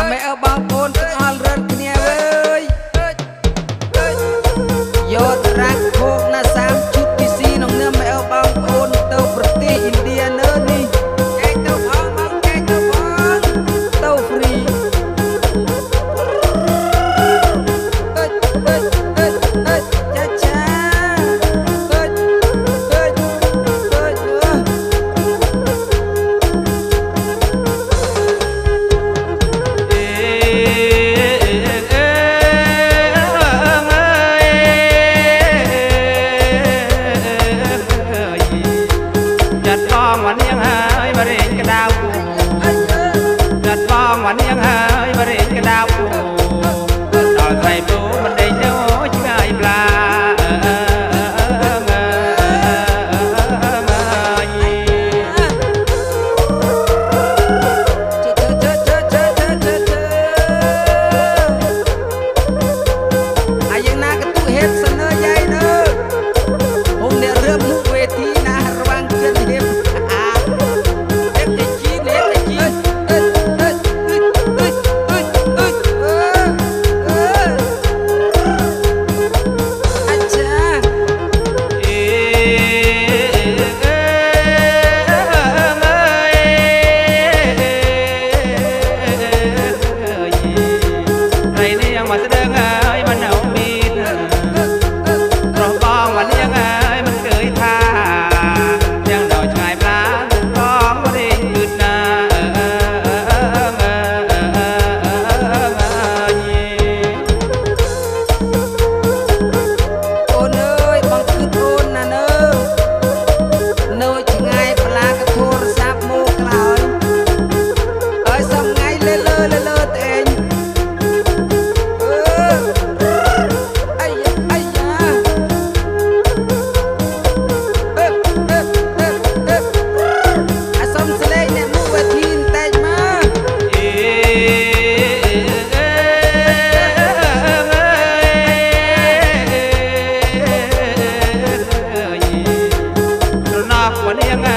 mẹ ở bang ôn từng al rân kia ơi yod rang khô na sam chút pc nong nơ mẹ ở bang ôn tàu prati India nơ ni cái tàu phong bang cái tàu phong tàu free cha chaวันยังหายมาเรียนกระดาวจัดฟองวันยังหายมาเรียนกระดาวต่อใส่ปูมันได้เจ้าชิงไอปลายังน่ากระตุเห็ดเสนอใหญ่เนอะผมเนี่ยเริ่มมุกเวทีนะระวังเชิญเห็บมาแสดงไอ้มันเอามีดรอบบ้องวันยังไงมันเคยท่ายังดอกชายปลาถูกร้องว่าได้ยืดนาโอนเอ้ยบังคืนโอนนะเนอะเนยจะไงปลากระโทรศัพท์โมกลอยเอ้ยส่งไงเลอะเลอะเลอะเองวันยังไง